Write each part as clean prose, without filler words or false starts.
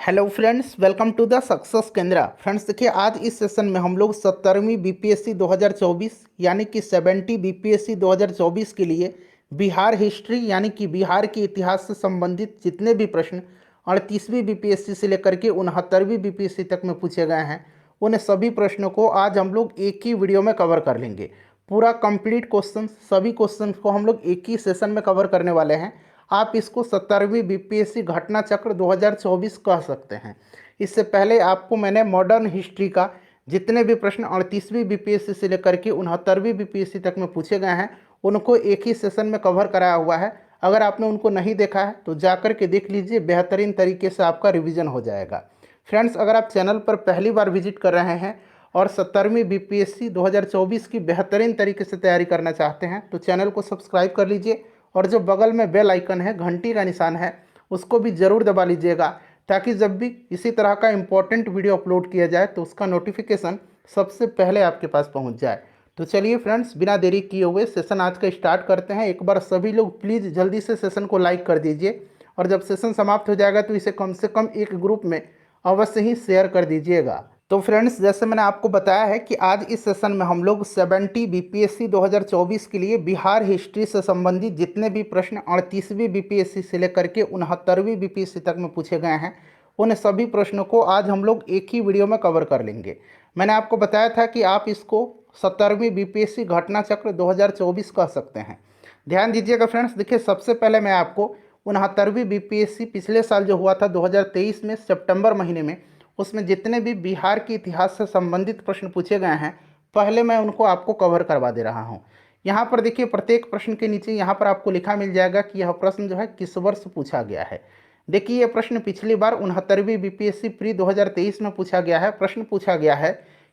Hello friends, welcome to the success केंद्र। Friends देखिए, आज इस सेशन में हम लोग 70वीं बीपीएससी 2024 यानी कि 70 बीपीएससी 2024 के लिए बिहार हिस्ट्री यानी कि बिहार के इतिहास से संबंधित जितने भी प्रश्न 38वीं बीपीएससी से लेकर के 69वीं बीपीएससी तक में पूछे गए हैं, उन सभी प्रश्नों को आज हम लोग एक ही वीडियो में कवर कर लेंगे। पूरा कंप्लीट क्वेश्चन, सभी क्वेश्चन को हम लोग एक ही सेशन में कवर करने वाले हैं। आप इसको 70वीं बीपीएससी घटना चक्र 2024 कह सकते हैं। इससे पहले आपको मैंने मॉडर्न हिस्ट्री का जितने भी प्रश्न 38वीं बीपीएससी से लेकर के 69वीं बीपीएससी तक में पूछे गए हैं, उनको एक ही सेशन में कवर कराया हुआ है। अगर आपने उनको नहीं देखा है तो जाकर के देख लीजिए, बेहतरीन तरीके से आपका रिवीजन हो जाएगा। फ्रेंड्स, अगर आप चैनल पर पहली बार विजिट कर रहे हैं और 70वीं बीपीएससी 2024 की बेहतरीन तरीके से तैयारी करना चाहते हैं तो चैनल को सब्सक्राइब कर लीजिए और जो बगल में बेल आइकन है, घंटी का निशान है, उसको भी ज़रूर दबा लीजिएगा ताकि जब भी इसी तरह का इम्पोर्टेंट वीडियो अपलोड किया जाए तो उसका नोटिफिकेशन सबसे पहले आपके पास पहुंच जाए। तो चलिए फ्रेंड्स, बिना देरी किए हुए सेशन आज का स्टार्ट करते हैं। एक बार सभी लोग प्लीज़ जल्दी से सेशन को लाइक कर दीजिए और जब सेशन समाप्त हो जाएगा तो इसे कम से कम एक ग्रुप में अवश्य ही शेयर कर दीजिएगा। तो फ्रेंड्स, जैसे मैंने आपको बताया है कि आज इस सेशन में हम लोग 70 बीपीएससी 2024 के लिए बिहार हिस्ट्री से संबंधित जितने भी प्रश्न 38वीं बीपीएससी से लेकर के 69वीं बीपीएससी तक में पूछे गए हैं, उन सभी प्रश्नों को आज हम लोग एक ही वीडियो में कवर कर लेंगे। मैंने आपको बताया था कि आप इसको 70वीं बीपीएससी घटना चक्र 2024 कह सकते हैं। ध्यान दीजिएगा फ्रेंड्स, देखिए सबसे पहले मैं आपको 69वीं बीपीएससी पिछले साल जो हुआ था 2023 में सितंबर महीने में, उसमें जितने भी बिहार के इतिहास से संबंधित प्रश्न पूछे गए हैं, पहले मैं उनको आपको कवर करवा दे रहा हूं। यहाँ पर देखिए, प्रत्येक प्रश्न के नीचे यहाँ पर आपको लिखा मिल जाएगा कि यह प्रश्न जो है किस वर्ष पूछा गया है। देखिए, यह प्रश्न पिछली बार 69वीं बीपीएससी प्री 2023 में पूछा गया है। प्रश्न पूछा गया है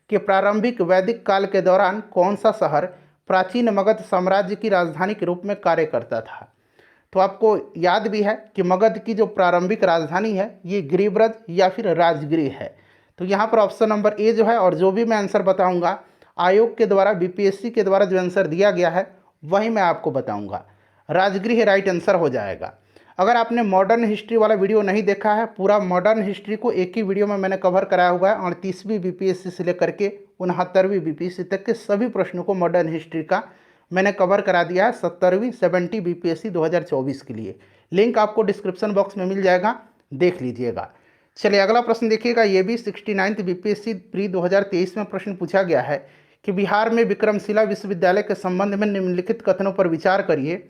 कि प्रारंभिक वैदिक काल के दौरान कौन सा शहर प्राचीन मगध साम्राज्य की राजधानी के रूप में कार्य करता था। तो आपको याद भी है कि मगध की जो प्रारंभिक राजधानी है ये गिरिब्रज या फिर राजगिरी है। तो यहाँ पर ऑप्शन नंबर ए जो है, और जो भी मैं आंसर बताऊंगा आयोग के द्वारा, बीपीएससी के द्वारा जो आंसर दिया गया है वही मैं आपको बताऊंगा। राजगिरी राइट आंसर हो जाएगा। अगर आपने मॉडर्न हिस्ट्री वाला वीडियो नहीं देखा है, पूरा मॉडर्न हिस्ट्री को एक ही वीडियो में मैंने कवर कराया हुआ है। 38वीं बीपीएससी से लेकर के 69वीं बीपीएससी तक के सभी प्रश्नों को मॉडर्न हिस्ट्री का मैंने कवर करा दिया है 70 बीपीएससी 2024 के लिए। लिंक आपको डिस्क्रिप्शन बॉक्स में मिल जाएगा, देख लीजिएगा। चलिए अगला प्रश्न देखिएगा। ये भी 69th बीपीएससी प्री 2023 में प्रश्न पूछा गया है कि बिहार में विक्रमशिला विश्वविद्यालय के संबंध में निम्नलिखित कथनों पर विचार करिए।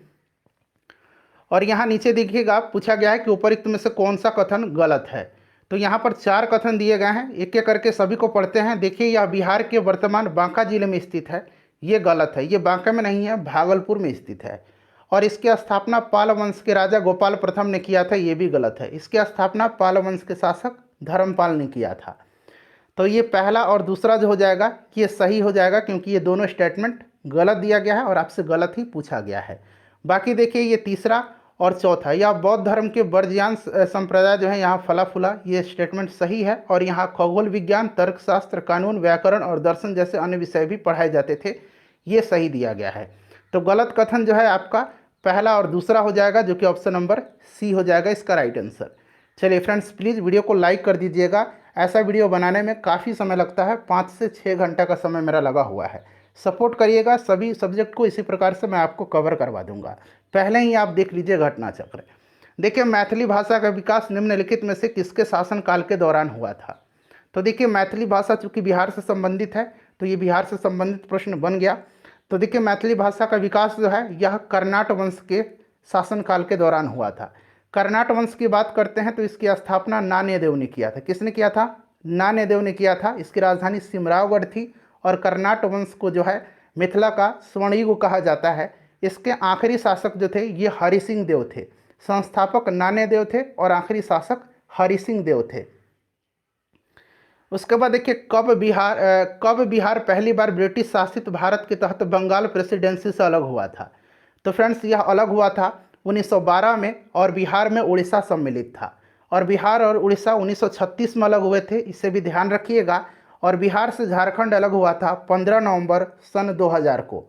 और यहाँ नीचे देखिएगा, पूछा गया है कि उपरोक्त में से कौन सा कथन गलत है। तो यहाँ पर 4 कथन दिए गए हैं, एक एक करके सभी को पढ़ते हैं। देखिए, यह बिहार के वर्तमान बांका जिले में स्थित है, ये गलत है। ये बांका में नहीं है, भागलपुर में स्थित है। और इसकी स्थापना पाल वंश के राजा गोपाल प्रथम ने किया था, ये भी गलत है। इसकी स्थापना पाल वंश के शासक धर्मपाल ने किया था। तो ये पहला और दूसरा जो हो जाएगा कि ये सही हो जाएगा, क्योंकि ये दोनों स्टेटमेंट गलत दिया गया है और आपसे गलत ही पूछा गया है। बाकी देखिए, ये तीसरा और चौथा, यह बौद्ध धर्म के वर्जयान संप्रदाय जो है यहाँ फला फूला, ये स्टेटमेंट सही है। और यहाँ खगोल विज्ञान, तर्कशास्त्र, कानून, व्याकरण और दर्शन जैसे अन्य विषय भी पढ़ाए जाते थे, ये सही दिया गया है। तो गलत कथन जो है आपका पहला और दूसरा हो जाएगा, जो कि ऑप्शन नंबर सी हो जाएगा इसका राइट आंसर। चलिए फ्रेंड्स, प्लीज़ वीडियो को लाइक कर दीजिएगा। ऐसा वीडियो बनाने में काफ़ी समय लगता है, 5 से 6 घंटा का समय मेरा लगा हुआ है। सपोर्ट करिएगा, सभी सब्जेक्ट को इसी प्रकार से मैं आपको कवर करवा दूंगा। पहले ही आप देख लीजिए घटना चक्र। देखिए, मैथिली भाषा का विकास निम्नलिखित में से किसके शासनकाल के दौरान हुआ था। तो देखिए, मैथिली भाषा चूँकि बिहार से संबंधित है तो ये बिहार से संबंधित प्रश्न बन गया। तो देखिए, मैथिली भाषा का विकास जो है यह कर्नाट वंश के शासनकाल के दौरान हुआ था। कर्नाट वंश की बात करते हैं तो इसकी स्थापना नान्यदेव ने किया था। किसने किया था? नान्यदेव ने किया था। इसकी राजधानी सिमरावगढ़ थी। और कर्नाट वंश को जो है मिथिला का स्वर्णयुग कहा जाता है। इसके आखिरी शासक जो थे ये हरि सिंह देव थे। संस्थापक नान्यदेव थे और आखिरी शासक हरि सिंह देव थे। उसके बाद देखिए, कब बिहार पहली बार ब्रिटिश शासित भारत के तहत बंगाल प्रेसिडेंसी से अलग हुआ था। तो फ्रेंड्स, यह अलग हुआ था 1912 में, और बिहार में उड़ीसा सम्मिलित था। और बिहार और उड़ीसा 1936 में अलग हुए थे, इसे भी ध्यान रखिएगा। और बिहार से झारखंड अलग हुआ था 15 नवंबर सन 2000 को।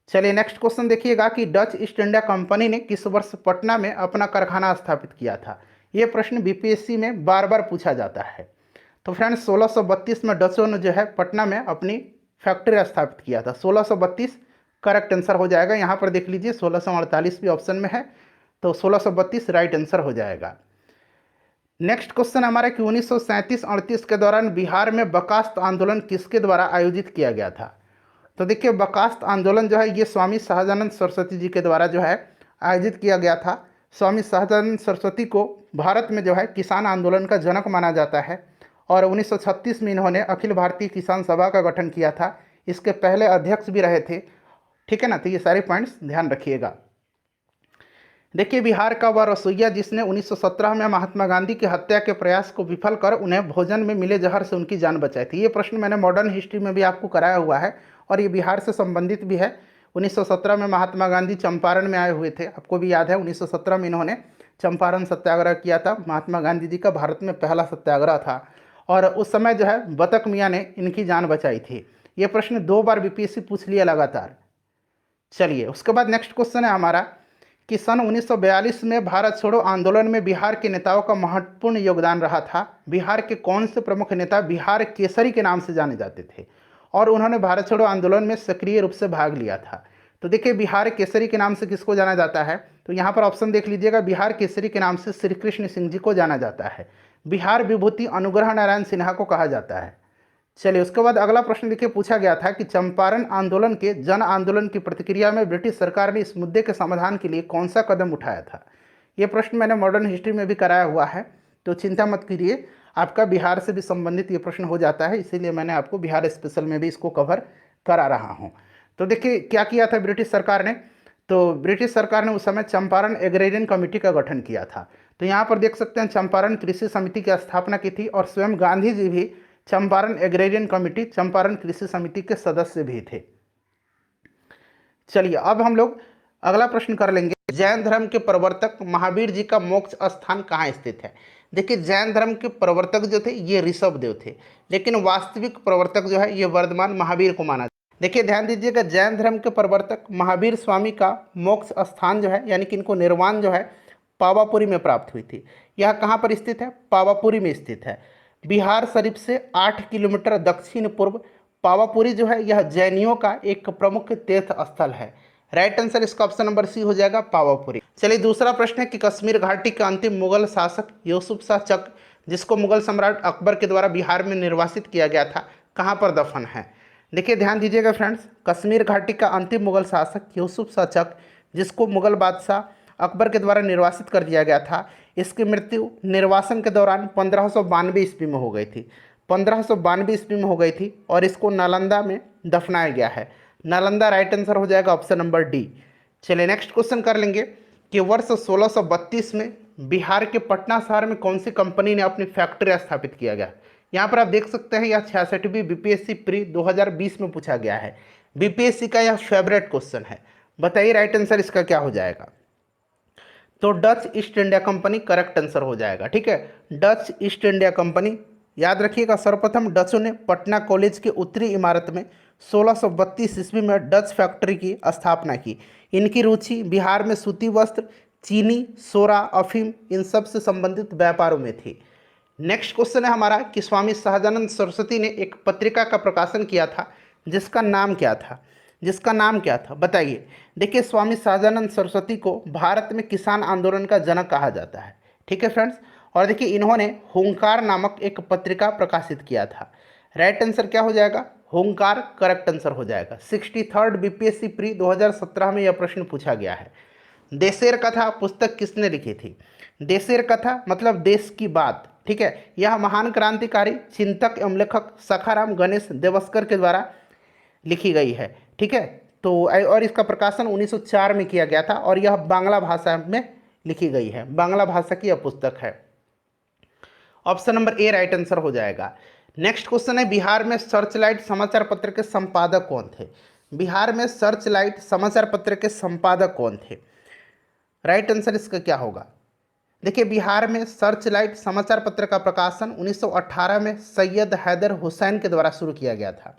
चलिए नेक्स्ट क्वेश्चन देखिएगा कि डच ईस्ट इंडिया कंपनी ने किस वर्ष पटना में अपना कारखाना स्थापित किया था। ये प्रश्न बीपीएससी में बार बार पूछा जाता है। तो फ्रेंड्स 1632 में डचों ने जो है पटना में अपनी फैक्ट्री स्थापित किया था। 1632 करेक्ट आंसर हो जाएगा। यहाँ पर देख लीजिए 1648 भी ऑप्शन में है, तो 1632 राइट आंसर हो जाएगा। नेक्स्ट क्वेश्चन हमारा कि 1937-38 के दौरान बिहार में बर्खास्त आंदोलन किसके द्वारा आयोजित किया गया था। तो देखिए बर्खास्त आंदोलन जो है ये स्वामी सहजानंद सरस्वती जी के द्वारा जो है आयोजित किया गया था। स्वामी सहजानंद सरस्वती को भारत में जो है किसान आंदोलन का जनक माना जाता है और 1936 में इन्होंने अखिल भारतीय किसान सभा का गठन किया था। इसके पहले अध्यक्ष भी रहे थे। ठीक है ना, तो ये सारे पॉइंट्स ध्यान रखिएगा। देखिए बिहार का वह रसोइया जिसने 1917 में महात्मा गांधी की हत्या के प्रयास को विफल कर उन्हें भोजन में मिले जहर से उनकी जान बचाई थी। ये प्रश्न मैंने मॉडर्न हिस्ट्री में भी आपको कराया हुआ है और ये बिहार से संबंधित भी है। 1917 में महात्मा गांधी चंपारण में आए हुए थे, आपको भी याद है 1917 में इन्होंने चंपारण सत्याग्रह किया था। महात्मा गांधी जी का भारत में पहला सत्याग्रह था और उस समय जो है बतक मियाँ ने इनकी जान बचाई थी। ये प्रश्न 2 बार बीपीएससी पूछ लिया लगातार। चलिए उसके बाद नेक्स्ट क्वेश्चन है हमारा कि सन 1942 में भारत छोड़ो आंदोलन में बिहार के नेताओं का महत्वपूर्ण योगदान रहा था। बिहार के कौन से प्रमुख नेता बिहार केसरी के नाम से जाने जाते थे और उन्होंने भारत छोड़ो आंदोलन में सक्रिय रूप से भाग लिया था। तो देखिए बिहार केसरी के नाम से किसको जाना जाता है, तो यहाँ पर ऑप्शन देख लीजिएगा। बिहार केसरी के नाम से श्री कृष्ण सिंह जी को जाना जाता है। बिहार विभूति अनुग्रह नारायण सिन्हा को कहा जाता है। चलिए उसके बाद अगला प्रश्न देखिए पूछा गया था कि चंपारण आंदोलन के जन आंदोलन की प्रतिक्रिया में ब्रिटिश सरकार ने इस मुद्दे के समाधान के लिए कौन सा कदम उठाया था। ये प्रश्न मैंने मॉडर्न हिस्ट्री में भी कराया हुआ है, तो चिंता मत कीजिए, आपका बिहार से भी संबंधित ये प्रश्न हो जाता है, इसीलिए मैंने आपको बिहार स्पेशल में भी इसको कवर करा रहा हूँ। तो देखिए क्या किया था ब्रिटिश सरकार ने, तो ब्रिटिश सरकार ने उस समय चंपारण एग्रेरियन कमेटी का गठन किया था। तो यहाँ पर देख सकते हैं चंपारण कृषि समिति की स्थापना की थी और स्वयं गांधी जी भी चंपारण एग्रेरियन कमेटी चंपारण कृषि समिति के सदस्य भी थे। चलिए अब हम लोग अगला प्रश्न कर लेंगे, जैन धर्म के प्रवर्तक महावीर जी का मोक्ष स्थान कहाँ स्थित है। देखिए जैन धर्म के प्रवर्तक जो थे ये ऋषभ देव थे, लेकिन वास्तविक प्रवर्तक जो है ये वर्धमान महावीर को माना। देखिए ध्यान दीजिएगा, जैन धर्म के प्रवर्तक महावीर स्वामी का मोक्ष स्थान जो है यानी कि इनको निर्वाण जो है पावापुरी में प्राप्त हुई थी। यह कहाँ पर स्थित है, पावापुरी में स्थित है। बिहार शरीफ से 8 किलोमीटर दक्षिण पूर्व पावापुरी जो है यह जैनियों का एक प्रमुख तीर्थ स्थल है। राइट आंसर इसका ऑप्शन नंबर सी हो जाएगा, पावापुरी। चलिए दूसरा प्रश्न है कि कश्मीर घाटी के अंतिम मुगल शासक यूसुफ शाह चक, जिसको मुगल सम्राट अकबर के द्वारा बिहार में निर्वासित किया गया था, कहाँ पर दफन है। देखिए ध्यान दीजिएगा फ्रेंड्स, कश्मीर घाटी का अंतिम मुगल शासक यूसुफ शाह चक, जिसको मुगल बादशाह अकबर के द्वारा निर्वासित कर दिया गया था, इसकी मृत्यु निर्वासन के दौरान 1592 ईस्वी में हो गई थी। 1592 ईस्वी में हो गई थी और इसको नालंदा में दफनाया गया है। नालंदा राइट आंसर हो जाएगा, ऑप्शन नंबर डी। चलिए नेक्स्ट क्वेश्चन कर लेंगे कि वर्ष 1632 में बिहार के पटना शहर में कौन सी कंपनी ने अपनी फैक्ट्री स्थापित किया गया। यहाँ पर आप देख सकते हैं यह 66वीं बीपीएससी प्री 2020 में पूछा गया है। बीपीएससी का यह फेवरेट क्वेश्चन है, बताइए राइट आंसर इसका क्या हो जाएगा। तो Dutch east India company correct answer हो जाएगा। ठीक है, डच ईस्ट इंडिया कंपनी, याद रखिएगा सर्वप्रथम डचों ने पटना कॉलेज की उत्तरी इमारत में 1632 ईस्वी में डच फैक्ट्री की स्थापना की। इनकी रुचि बिहार में सूती वस्त्र, चीनी, सोरा, अफीम इन सब से संबंधित व्यापारों में थी। नेक्स्ट क्वेश्चन है हमारा कि स्वामी सहजानंद सरस्वती ने एक पत्रिका का प्रकाशन किया था जिसका नाम क्या था, बताइए। देखिए स्वामी सहजानंद सरस्वती को भारत में किसान आंदोलन का जनक कहा जाता है। ठीक है फ्रेंड्स, और देखिए इन्होंने हुंकार नामक एक पत्रिका प्रकाशित किया था। राइट आंसर क्या हो जाएगा, हुंकार करेक्ट आंसर हो जाएगा। 63rd बीपीएससी प्री 2017 में यह प्रश्न पूछा गया है। देशेर कथा पुस्तक किसने लिखी थी। देशेर कथा मतलब देश की बात। ठीक है, यह महान क्रांतिकारी चिंतक एवं लेखक सखाराम गणेश देवस्कर के द्वारा लिखी गई है। ठीक है, तो और इसका प्रकाशन 1904 में किया गया था और यह बांग्ला भाषा में लिखी गई है। बांग्ला भाषा की यह पुस्तक है। Option number A right answer हो जाएगा। नेक्स्ट क्वेश्चन है बिहार में सर्चलाइट समाचार पत्र के संपादक कौन थे। बिहार में सर्चलाइट समाचार पत्र के संपादक कौन थे। राइट आंसर इसका क्या होगा। देखिए बिहार में सर्चलाइट समाचार पत्र का प्रकाशन 1918 में सैयद हैदर हुसैन के द्वारा शुरू किया गया था।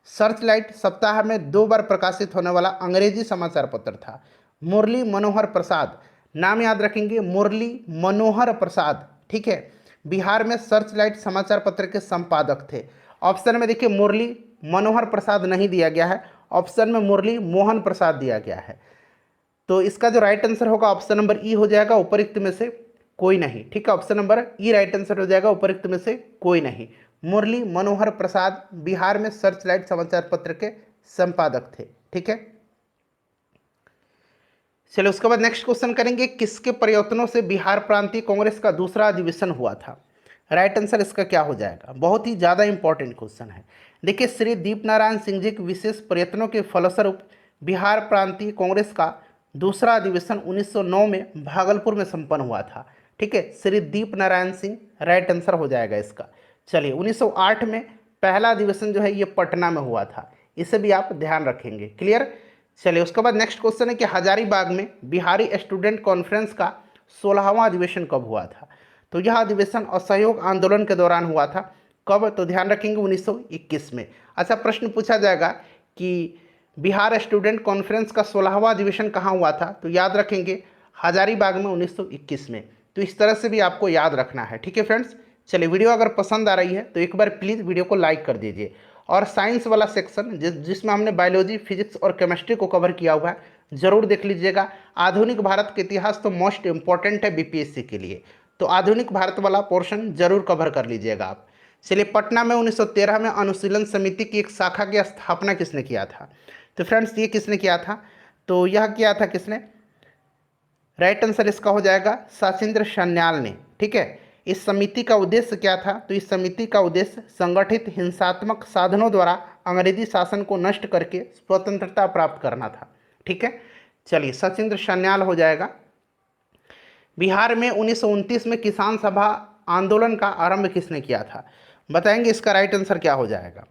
सर्चलाइट सप्ताह में 2 बार प्रकाशित होने वाला अंग्रेजी समाचार पत्र था। मुरली मनोहर प्रसाद नाम याद रखेंगे मुरली मनोहर प्रसाद, ठीक है, बिहार में सर्च लाइट समाचार पत्र के संपादक थे। ऑप्शन में देखिए मुरली मनोहर प्रसाद नहीं दिया गया है, ऑप्शन में मुरली मोहन प्रसाद दिया गया है। तो इसका जो राइट आंसर होगा ऑप्शन नंबर ई हो जाएगा, उपरोक्त में से कोई नहीं, ठीक है, ऑप्शन नंबर ई राइट आंसर हो जाएगा, उपरोक्त में से कोई नहीं। मुरली मनोहर प्रसाद बिहार में सर्च लाइट समाचार पत्र के संपादक थे, ठीक है। चलिए उसके बाद नेक्स्ट क्वेश्चन करेंगे, किसके प्रयत्नों से बिहार प्रांतीय कांग्रेस का दूसरा अधिवेशन हुआ था? राइट आंसर इसका क्या हो जाएगा? बहुत ही ज़्यादा इंपॉर्टेंट क्वेश्चन है। देखिए श्री दीप नारायण सिंह जी के विशेष प्रयत्नों के फलस्वरूप बिहार प्रांतीय कांग्रेस का दूसरा अधिवेशन 1909 में भागलपुर में संपन्न हुआ था, ठीक है। श्री दीप नारायण सिंह राइट आंसर हो जाएगा इसका। चलिए 1908 में पहला अधिवेशन जो है ये पटना में हुआ था, इसे भी आप ध्यान रखेंगे, क्लियर। चलिए उसके बाद नेक्स्ट क्वेश्चन है कि हजारीबाग में बिहारी स्टूडेंट कॉन्फ्रेंस का 16वां अधिवेशन कब हुआ था? तो यह अधिवेशन असहयोग आंदोलन के दौरान हुआ था। कब? तो ध्यान रखेंगे 1921 में। अच्छा, प्रश्न पूछा जाएगा कि बिहार स्टूडेंट कॉन्फ्रेंस का 16वां अधिवेशन कहाँ हुआ था? तो याद रखेंगे हजारीबाग में 1921 में। तो इस तरह से भी आपको याद रखना है, ठीक है फ्रेंड्स। चलिए वीडियो अगर पसंद आ रही है तो एक बार प्लीज़ वीडियो को लाइक कर दीजिए। और साइंस वाला सेक्शन जिसमें हमने बायोलॉजी, फिजिक्स और केमिस्ट्री को कवर किया हुआ है, ज़रूर देख लीजिएगा। आधुनिक भारत के इतिहास तो मोस्ट इम्पॉर्टेंट है बीपीएससी के लिए, तो आधुनिक भारत वाला पोर्शन जरूर कवर कर लीजिएगा आप। चलिए पटना में 1913 में अनुशीलन समिति की एक शाखा की स्थापना किसने किया था? तो फ्रेंड्स ये किसने किया था? तो यह किया था किसने? राइट आंसर इसका हो जाएगा सचिंद्र सान्याल ने, ठीक है। इस समिति का उद्देश्य क्या था? तो इस समिति का उद्देश्य संगठित हिंसात्मक साधनों द्वारा अंग्रेजी शासन को नष्ट करके स्वतंत्रता प्राप्त करना था, ठीक है। चलिए सचिंद्र सान्याल हो जाएगा। बिहार में 1929 में किसान सभा आंदोलन का आरंभ किसने किया था? बताएंगे इसका राइट आंसर क्या हो जाएगा।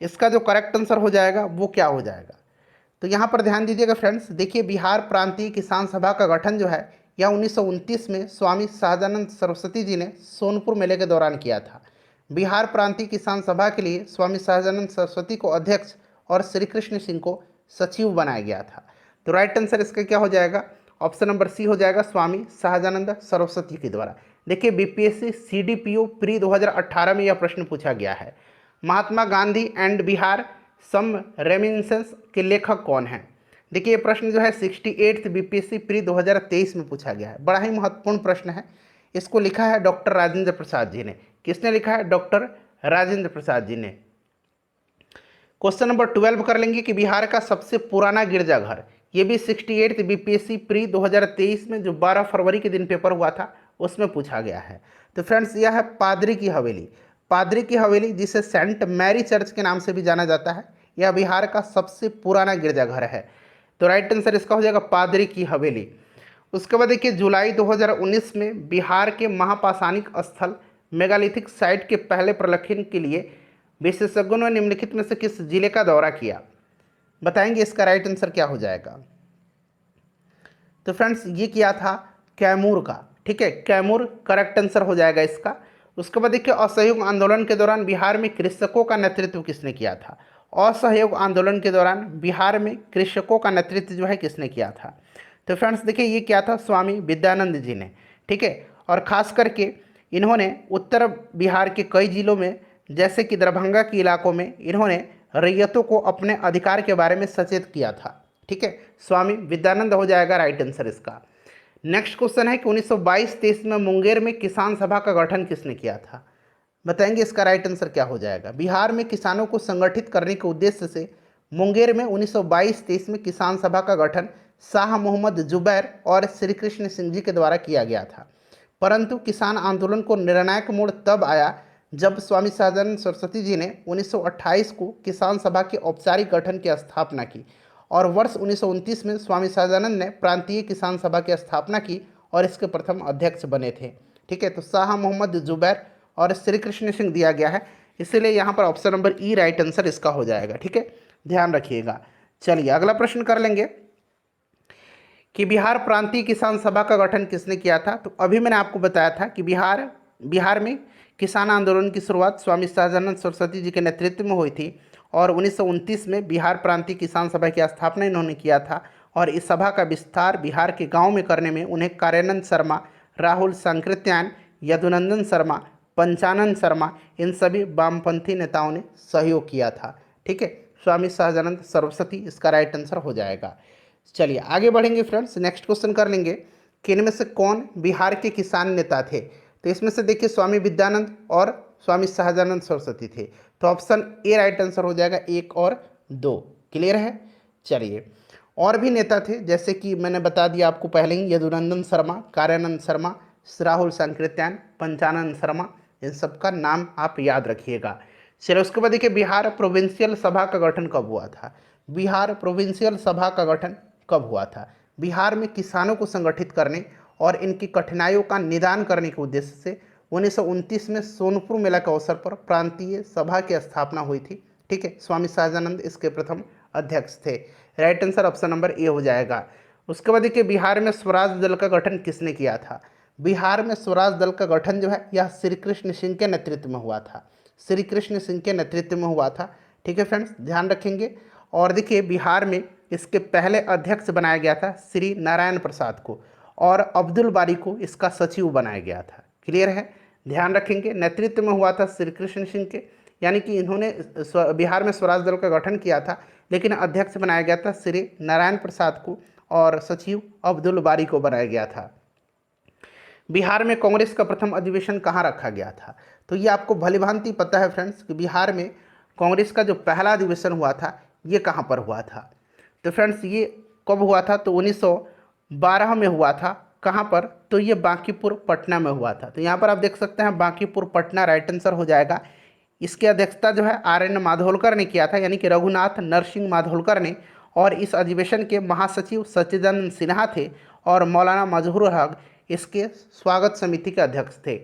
इसका जो करेक्ट आंसर हो जाएगा वो क्या हो जाएगा? तो यहाँ पर ध्यान दीजिएगा फ्रेंड्स, देखिए बिहार प्रांतीय किसान सभा का गठन जो है यह 1929 में स्वामी सहजानंद सरस्वती जी ने सोनपुर मेले के दौरान किया था। बिहार प्रांतीय किसान सभा के लिए स्वामी सहजानंद सरस्वती को अध्यक्ष और श्री कृष्ण सिंह को सचिव बनाया गया था। तो राइट आंसर इसका क्या हो जाएगा? ऑप्शन नंबर सी हो जाएगा, स्वामी सहजानंद सरस्वती के द्वारा। देखिए बीपीएससी सीडीपीओ प्री 2018 में यह प्रश्न पूछा गया है, Mahatma Gandhi and Bihar some reminiscences के लेखक कौन हैं? देखिए ये प्रश्न जो है 68th बीपीएससी प्री 2023 में पूछा गया है, बड़ा ही महत्वपूर्ण प्रश्न है। इसको लिखा है डॉक्टर राजेंद्र प्रसाद जी ने। किसने लिखा है? डॉक्टर राजेंद्र प्रसाद जी ने। क्वेश्चन नंबर 12 कर लेंगे कि बिहार का सबसे पुराना गिरजाघर, ये भी 68th बीपीएससी प्री 2023 में जो 12 फरवरी के दिन पेपर हुआ था उसमें पूछा गया है। तो फ्रेंड्स यह है पादरी की हवेली। पादरी की हवेली जिसे सेंट मैरी चर्च के नाम से भी जाना जाता है, यह बिहार का सबसे पुराना गिरजाघर है। तो राइट आंसर इसका हो जाएगा पादरी की हवेली। उसके बाद देखिए जुलाई 2019 में बिहार के महापाषाणिक स्थल मेगालिथिक साइट के पहले प्रलेखन के लिए विशेषज्ञों ने निम्नलिखित में से किस जिले का दौरा किया? बताएंगे इसका राइट आंसर क्या हो जाएगा। तो फ्रेंड्स ये किया था कैमूर का, ठीक है, कैमूर करेक्ट आंसर हो जाएगा इसका। उसके बाद देखिए असहयोग आंदोलन के दौरान बिहार में कृषकों का नेतृत्व किसने किया था? असहयोग आंदोलन के दौरान बिहार में कृषकों का नेतृत्व जो है किसने किया था? तो फ्रेंड्स देखिए ये क्या था, स्वामी विद्यानंद जी ने, ठीक है। और ख़ास करके इन्होंने उत्तर बिहार के कई जिलों में जैसे कि दरभंगा के इलाकों में इन्होंने रैयतों को अपने अधिकार के बारे में सचेत किया था, ठीक है। स्वामी विद्यानंद हो जाएगा राइट आंसर इसका। नेक्स्ट क्वेश्चन है कि 1922-23 में मुंगेर में किसान सभा का गठन किसने किया था? बताएंगे इसका राइट आंसर क्या हो जाएगा। बिहार में किसानों को संगठित करने के उद्देश्य से मुंगेर में 1922-23 में किसान सभा का गठन शाह मोहम्मद जुबैर और श्री कृष्ण सिंह जी के द्वारा किया गया था। परंतु किसान आंदोलन को निर्णायक मोड़ तब आया जब स्वामी सहजानंद सरस्वती जी ने 1928 को किसान सभा के औपचारिक गठन की स्थापना की और वर्ष 1929 में स्वामी सहजानंद ने प्रांतीय किसान सभा की स्थापना की और इसके प्रथम अध्यक्ष बने थे, ठीक है। तो शाह मोहम्मद जुबैर और श्री कृष्ण सिंह दिया गया है, इसलिए यहाँ पर ऑप्शन नंबर ई राइट आंसर इसका हो जाएगा, ठीक है, ध्यान रखिएगा। चलिए अगला प्रश्न कर लेंगे कि बिहार प्रांतीय किसान सभा का गठन किसने किया था? तो अभी मैंने आपको बताया था कि बिहार में किसान आंदोलन की शुरुआत स्वामी सहजानंद सरस्वती जी के नेतृत्व में हुई थी और 1929 में बिहार प्रांतीय किसान सभा की स्थापना इन्होंने किया था और इस सभा का विस्तार बिहार के गांव में करने में उन्हें कार्यानंद शर्मा, राहुल सांकृत्यायन, यदुनंदन शर्मा, पंचानंद शर्मा, इन सभी वामपंथी नेताओं ने सहयोग किया था। ठीक है, स्वामी सहजानंद सरस्वती इसका राइट आंसर हो जाएगा। चलिए आगे बढ़ेंगे फ्रेंड्स, नेक्स्ट क्वेश्चन कर लेंगे कि इनमें से कौन बिहार के किसान नेता थे। तो इसमें से देखिए स्वामी विद्यानंद और स्वामी सहजानंद सरस्वती थे, तो ऑप्शन ए राइट आंसर हो जाएगा, 1 और 2। क्लियर है। चलिए और भी नेता थे, जैसे कि मैंने बता दिया आपको पहले ही, यदुनंदन शर्मा, कार्यानंद शर्मा, राहुल सांकृत्यायन, पंचानंद शर्मा, इन सब का नाम आप याद रखिएगा। चलिए उसके बाद देखिए बिहार प्रोविंशियल सभा का गठन कब हुआ था। बिहार प्रोविंशियल सभा का गठन कब हुआ था। बिहार में किसानों को संगठित करने और इनकी कठिनाइयों का निदान करने के उद्देश्य से 1929 में सोनपुर मेला के अवसर पर प्रांतीय सभा की स्थापना हुई थी। ठीक है, स्वामी सहजानंद इसके प्रथम अध्यक्ष थे। Right answer option number A हो जाएगा। उसके बाद देखिए बिहार में स्वराज दल का गठन किसने किया था। बिहार में स्वराज दल का गठन जो है यह श्री कृष्ण सिंह के नेतृत्व में हुआ था। श्री कृष्ण सिंह के नेतृत्व में हुआ था। ठीक है फ्रेंड्स, ध्यान रखेंगे। और देखिए बिहार में इसके पहले अध्यक्ष बनाया गया था श्री नारायण प्रसाद को, और अब्दुल बारी को इसका सचिव बनाया गया था। क्लियर है, ध्यान रखेंगे। नेतृत्व में हुआ था श्री कृष्ण सिंह के, यानी कि इन्होंने बिहार में स्वराज दल का गठन किया था, लेकिन अध्यक्ष बनाया गया था श्री नारायण प्रसाद को और सचिव अब्दुल बारी को बनाया गया था। बिहार में कांग्रेस का प्रथम अधिवेशन कहाँ रखा गया था। तो ये आपको भलीभांति पता है फ्रेंड्स कि बिहार में कांग्रेस का जो पहला अधिवेशन हुआ था ये कहाँ पर हुआ था। तो फ्रेंड्स ये कब हुआ था, तो 1912 में हुआ था। कहाँ पर, तो ये बांकीपुर पटना में हुआ था। तो यहाँ पर आप देख सकते हैं बांकीपुर पटना राइट आंसर हो जाएगा। इसकी अध्यक्षता जो है आर.एन. माधोलकर ने किया था, यानी कि रघुनाथ नरसिंह माधोलकर ने, और इस अधिवेशन के महासचिव सच्चिदानंद सिन्हा थे और मौलाना मजहूर हक इसके स्वागत समिति के अध्यक्ष थे।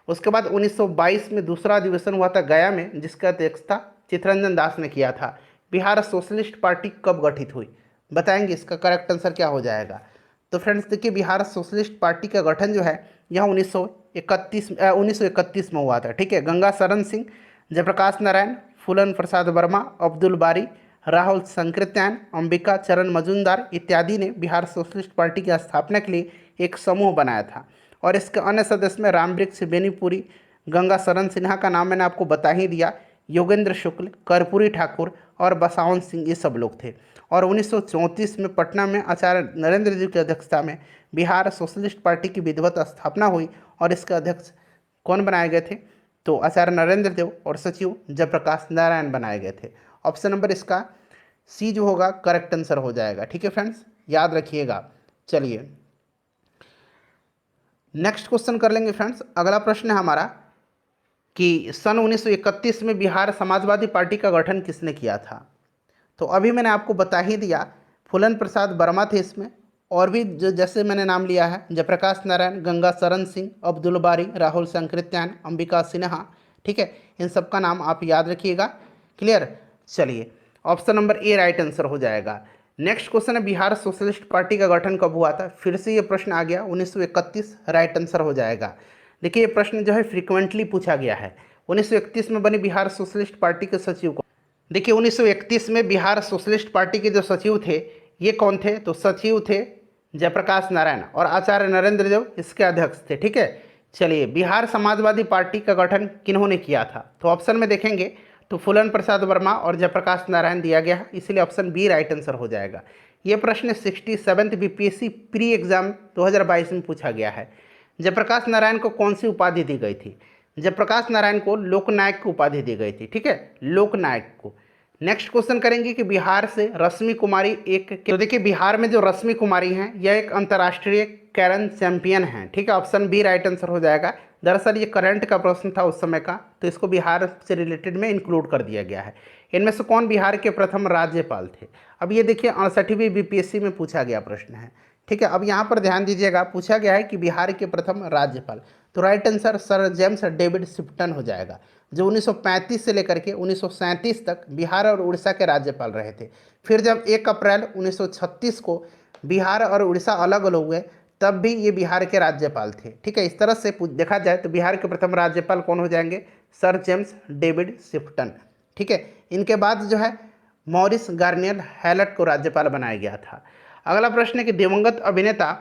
उसके बाद 1922 में दूसरा अधिवेशन हुआ था गया में, जिसका अध्यक्षता चित्तरंजन दास ने किया था। बिहार सोशलिस्ट पार्टी कब गठित हुई, बताएंगे, इसका करेक्ट आंसर क्या हो जाएगा। तो फ्रेंड्स देखिए बिहार सोशलिस्ट पार्टी का गठन जो है यह 1931 में हुआ था। ठीक है, गंगा शरण सिंह, जयप्रकाश नारायण, फूलन प्रसाद वर्मा, अब्दुल बारी, राहुल सांकृत्यायन, अंबिका चरण मजूमदार इत्यादि ने बिहार सोशलिस्ट पार्टी की स्थापना के लिए एक समूह बनाया था। और इसके अन्य सदस्य में रामवृक्ष बेनीपुरी, गंगा शरण सिन्हा का नाम मैंने आपको बता ही दिया, योगेंद्र शुक्ल, कर्पूरी ठाकुर और बसावन सिंह, ये सब लोग थे। और 1934 में पटना में आचार्य नरेंद्र देव की अध्यक्षता में बिहार सोशलिस्ट पार्टी की विधिवत स्थापना हुई और इसके अध्यक्ष कौन बनाए गए थे, तो आचार्य नरेंद्र देव, और सचिव जयप्रकाश नारायण बनाए गए थे। ऑप्शन नंबर इसका सी जो होगा करेक्ट आंसर हो जाएगा। ठीक है फ्रेंड्स, याद रखिएगा। चलिए नेक्स्ट क्वेश्चन कर लेंगे फ्रेंड्स। अगला प्रश्न है हमारा कि सन 1931 में बिहार समाजवादी पार्टी का गठन किसने किया था। तो अभी मैंने आपको बता ही दिया, फूलन प्रसाद वर्मा थे इसमें, और भी जो जैसे मैंने नाम लिया है जयप्रकाश नारायण, गंगा शरण सिंह, अब्दुल बारी, राहुल सांकृत्यायन, अंबिका सिन्हा। ठीक है, इन सब का नाम आप याद रखिएगा। क्लियर। चलिए option number A right answer हो जाएगा। नेक्स्ट क्वेश्चन है बिहार सोशलिस्ट पार्टी का गठन कब हुआ था। फिर से ये प्रश्न आ गया, 1931 राइट आंसर हो जाएगा। देखिए ये प्रश्न जो है फ्रीक्वेंटली पूछा गया है। 1931 में बनी बिहार सोशलिस्ट पार्टी के सचिव को, देखिए 1931 में बिहार सोशलिस्ट पार्टी के जो सचिव थे ये कौन थे, तो सचिव थे जयप्रकाश नारायण और आचार्य नरेंद्र देव इसके अध्यक्ष थे। ठीक है, चलिए बिहार समाजवादी पार्टी का गठन किन्होंने किया था, तो ऑप्शन में देखेंगे तो फूलन प्रसाद वर्मा और जयप्रकाश नारायण दिया गया है, इसलिए ऑप्शन बी राइट आंसर हो जाएगा। ये प्रश्न 67th बीपीएससी प्री एग्जाम 2022 में पूछा गया है। जयप्रकाश नारायण को कौन सी उपाधि दी गई थी। जयप्रकाश नारायण को लोकनायक की उपाधि दी गई थी। ठीक है, लोकनायक को। नेक्स्ट क्वेश्चन करेंगे कि बिहार से रश्मि कुमारी तो देखिए बिहार में जो रश्मि कुमारी हैं यह एक अंतर्राष्ट्रीय कैरन चैंपियन हैं। ठीक है, ऑप्शन बी राइट आंसर हो जाएगा। दरअसल ये करंट का प्रश्न था उस समय का, तो इसको बिहार से रिलेटेड में इंक्लूड कर दिया गया है। इनमें से कौन बिहार के प्रथम राज्यपाल थे। अब ये देखिए 68वीं बीपीएससी में पूछा गया प्रश्न है। ठीक है, अब यहाँ पर ध्यान दीजिएगा, पूछा गया है कि बिहार के प्रथम राज्यपाल, तो right answer sir James David Sifton हो जाएगा, जो 1935 से लेकर के 1937 तक बिहार और उड़ीसा के राज्यपाल रहे थे। फिर जब 1 अप्रैल 1936 को बिहार और उड़ीसा अलग अलग हुए तब भी ये बिहार के राज्यपाल थे। ठीक है, इस तरह से देखा जाए तो बिहार के प्रथम राज्यपाल कौन हो जाएंगे, सर जेम्स डेविड शिफ्टन। ठीक है, इनके बाद जो है मॉरिस गार्नियर हैलट को राज्यपाल बनाया गया था। अगला प्रश्न है कि दिवंगत अभिनेता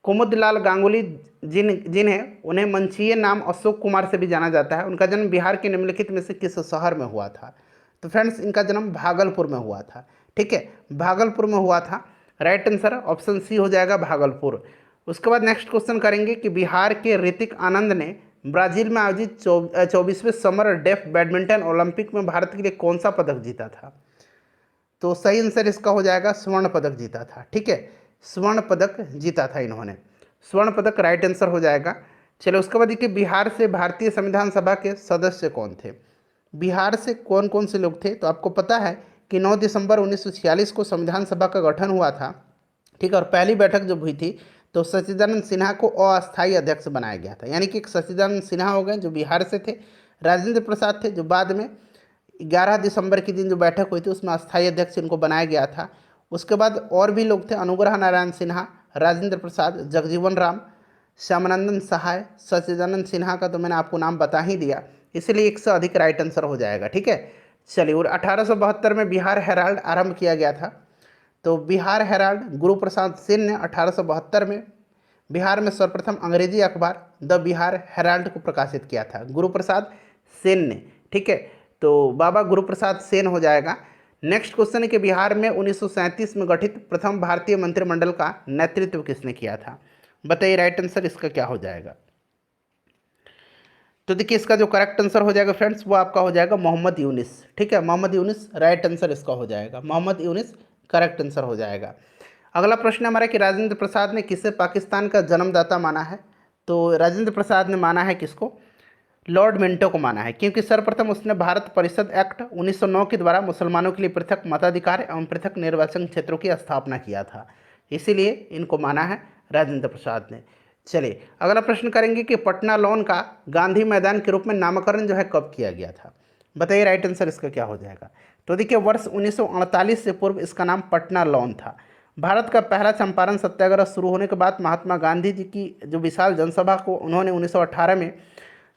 कुमुदलाल गांगुली जिन्हें उन्हें मंचीय नाम अशोक कुमार से भी जाना जाता है, उनका जन्म बिहार के निम्नलिखित में से किस शहर में हुआ था? तो फ्रेंड्स इनका जन्म भागलपुर में हुआ था। ठीक है, भागलपुर में हुआ था। राइट आंसर ऑप्शन सी हो जाएगा, भागलपुर। उसके बाद नेक्स्ट क्वेश्चन करेंगे कि बिहार के ऋतिक आनंद ने ब्राजील में आयोजित 24वें समर डेफ बैडमिंटन ओलंपिक में भारत के लिए कौन सा पदक जीता था? तो सही आंसर इसका हो जाएगा, स्वर्ण पदक जीता था। ठीक है, स्वर्ण पदक जीता था इन्होंने, स्वर्ण पदक राइट आंसर हो जाएगा। चलो उसके बाद देखिए, बिहार से भारतीय संविधान सभा के सदस्य कौन थे? बिहार से कौन कौन से लोग थे? तो आपको पता है कि 9 दिसंबर 1946 को संविधान सभा का गठन हुआ था। ठीक है, और पहली बैठक जब हुई थी तो सच्चिदानंद सिन्हा को अस्थायी अध्यक्ष बनाया गया था, यानी कि एक सच्चिदानंद सिन्हा हो गए जो बिहार से थे, राजेंद्र प्रसाद थे जो बाद में 11 दिसंबर के दिन जो बैठक हुई थी उसमें अस्थायी अध्यक्ष इनको बनाया गया था। उसके बाद और भी लोग थे, अनुग्रह नारायण सिन्हा, राजेंद्र प्रसाद, जगजीवन राम, श्यामानंदन सहाय, सच्चिदानंद सिन्हा का तो मैंने आपको नाम बता ही दिया, इसलिए एक से अधिक राइट आंसर हो जाएगा। ठीक है, चलिए, और 1872 में बिहार हेराल्ड आरंभ किया गया था। तो बिहार हेराल्ड गुरु प्रसाद सेन ने 1872 में बिहार में सर्वप्रथम अंग्रेजी अखबार द बिहार हेराल्ड को प्रकाशित किया था, गुरु प्रसाद सेन ने। ठीक है, तो बाबा गुरु प्रसाद सेन हो जाएगा। नेक्स्ट क्वेश्चन है कि बिहार में 1937 में गठित प्रथम भारतीय मंत्रिमंडल का नेतृत्व किसने किया था? बताइए राइट आंसर इसका क्या हो जाएगा? तो देखिए, इसका जो करेक्ट आंसर हो जाएगा फ्रेंड्स वो आपका हो जाएगा मोहम्मद यूनिस। ठीक है, मोहम्मद यूनिस राइट आंसर इसका हो जाएगा, मोहम्मद यूनिस करेक्ट आंसर हो जाएगा। अगला प्रश्न हमारा कि राजेंद्र प्रसाद ने किसे पाकिस्तान का जन्मदाता माना है? तो राजेंद्र प्रसाद ने माना है किसको? लॉर्ड मिंटो को माना है, क्योंकि सर्वप्रथम उसने भारत परिषद एक्ट 1909 के द्वारा मुसलमानों के लिए पृथक मताधिकार एवं पृथक निर्वाचन क्षेत्रों की स्थापना किया था, इसीलिए इनको माना है राजेंद्र प्रसाद ने। चलिए अगला प्रश्न करेंगे कि पटना लॉन का गांधी मैदान के रूप में नामकरण जो है कब किया गया था? बताइए राइट आंसर इसका क्या हो जाएगा? तो देखिए, वर्ष 1948 से पूर्व इसका नाम पटना लॉन था। भारत का पहला चंपारण सत्याग्रह शुरू होने के बाद महात्मा गांधी जी की जो विशाल जनसभा को उन्होंने 1918 में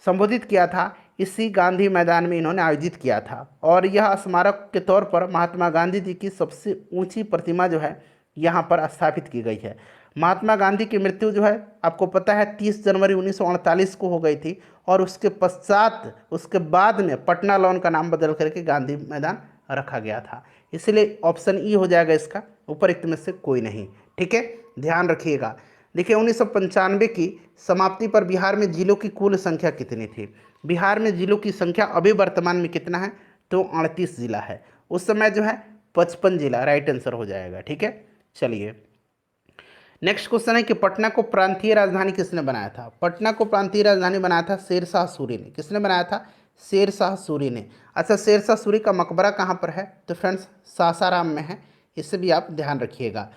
संबोधित किया था, इसी गांधी मैदान में इन्होंने आयोजित किया था, और यह स्मारक के तौर पर महात्मा गांधी जी की सबसे ऊंची प्रतिमा जो है यहाँ पर स्थापित की गई है। महात्मा गांधी की मृत्यु जो है आपको पता है 30 जनवरी 1948 को हो गई थी, और उसके पश्चात उसके बाद में पटना लॉन का नाम बदल करके गांधी मैदान रखा गया था, इसलिए ऑप्शन ई हो जाएगा इसका, उपरोक्त में से कोई नहीं। ठीक है, ध्यान रखिएगा। देखिए 1995 की समाप्ति पर बिहार में जिलों की कुल संख्या कितनी थी? बिहार में जिलों की संख्या अभी वर्तमान में कितना है? तो 38 जिला है। उस समय जो है 55 जिला राइट आंसर हो जाएगा। ठीक है, चलिए नेक्स्ट क्वेश्चन है कि पटना को प्रांतीय राजधानी किसने बनाया था? पटना को प्रांतीय राजधानी बनाया था शेरशाह सूरी ने। किसने बनाया था? शेरशाह सूरी ने। अच्छा, शेरशाह सूरी का मकबरा कहाँ पर है? तो फ्रेंड्स सासाराम में है, इससे भी आप ध्यान रखिएगा।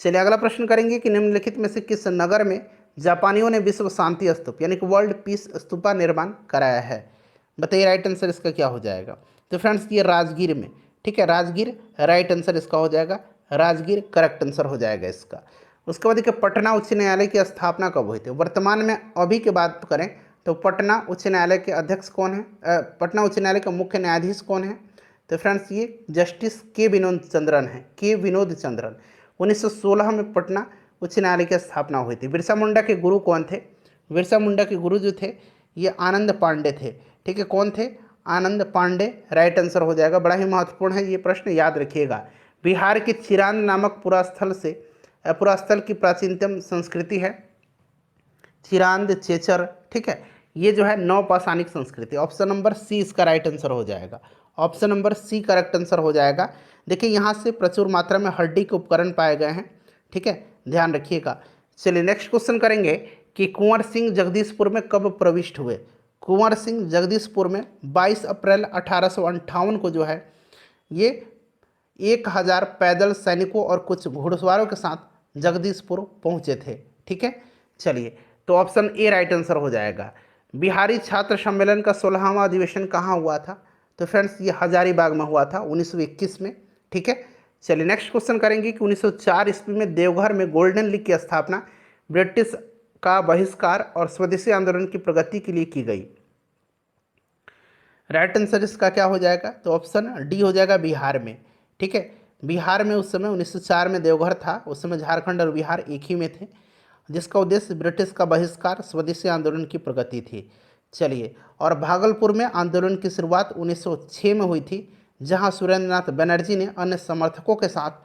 चलिए अगला प्रश्न करेंगे कि निम्नलिखित में से किस नगर में जापानियों ने विश्व शांति स्तूप यानी कि वर्ल्ड पीस स्तूप का निर्माण कराया है? बताइए राइट आंसर इसका क्या हो जाएगा? तो फ्रेंड्स ये राजगीर में। ठीक है, राजगीर राइट आंसर इसका हो जाएगा, राजगीर करेक्ट आंसर हो जाएगा इसका। उसके बाद देखिए, पटना उच्च न्यायालय की स्थापना कब हुई थी? वर्तमान में अभी की बात करें तो पटना उच्च न्यायालय के अध्यक्ष कौन है? पटना उच्च न्यायालय का मुख्य न्यायाधीश कौन है? तो फ्रेंड्स ये जस्टिस के विनोद चंद्रन है, के विनोद चंद्रन। 1916 में पटना उच्च न्यायालय की स्थापना हुई थी। बिरसा मुंडा के गुरु कौन थे? बिरसा मुंडा के गुरु जो थे ये आनंद पांडे थे। ठीक है, कौन थे? आनंद पांडे राइट आंसर हो जाएगा। बड़ा ही महत्वपूर्ण है ये प्रश्न, याद रखिएगा। बिहार के चिरांद नामक पुरास्थल की प्राचीनतम संस्कृति है चिरांद चेचर। ठीक है, ये जो है नवपाषाणिक संस्कृति। ऑप्शन नंबर सी इसका राइट आंसर हो जाएगा, option number C correct answer हो जाएगा। देखिए यहाँ से प्रचुर मात्रा में हड्डी के उपकरण पाए गए हैं। ठीक है, ध्यान रखिएगा। चलिए नेक्स्ट क्वेश्चन करेंगे कि कुंवर सिंह जगदीशपुर में कब प्रविष्ट हुए? कुंवर सिंह जगदीशपुर में 22 अप्रैल 1858 को जो है ये 1000 पैदल सैनिकों और कुछ घुड़सवारों के साथ जगदीशपुर पहुंचे थे। ठीक है, चलिए तो ऑप्शन ए राइट आंसर हो जाएगा। बिहारी छात्र सम्मेलन का 16वां अधिवेशन कहाँ हुआ था? तो फ्रेंड्स ये हजारीबाग में हुआ था 1921 में। ठीक है, चलिए नेक्स्ट क्वेश्चन करेंगे कि 1904 ईस्वी में देवघर में गोल्डन लीग की स्थापना ब्रिटिश का बहिष्कार और स्वदेशी आंदोलन की प्रगति के लिए की गई। राइट आंसर इसका क्या हो जाएगा? तो ऑप्शन डी हो जाएगा, बिहार में। ठीक है, बिहार में उस समय 1904 में देवघर था, उस समय झारखंड और बिहार एक ही में थे, जिसका उद्देश्य ब्रिटिश का बहिष्कार, स्वदेशी आंदोलन की प्रगति थी। चलिए, और भागलपुर में आंदोलन की शुरुआत 1906 में हुई थी, जहां सुरेंद्रनाथ बनर्जी ने अन्य समर्थकों के साथ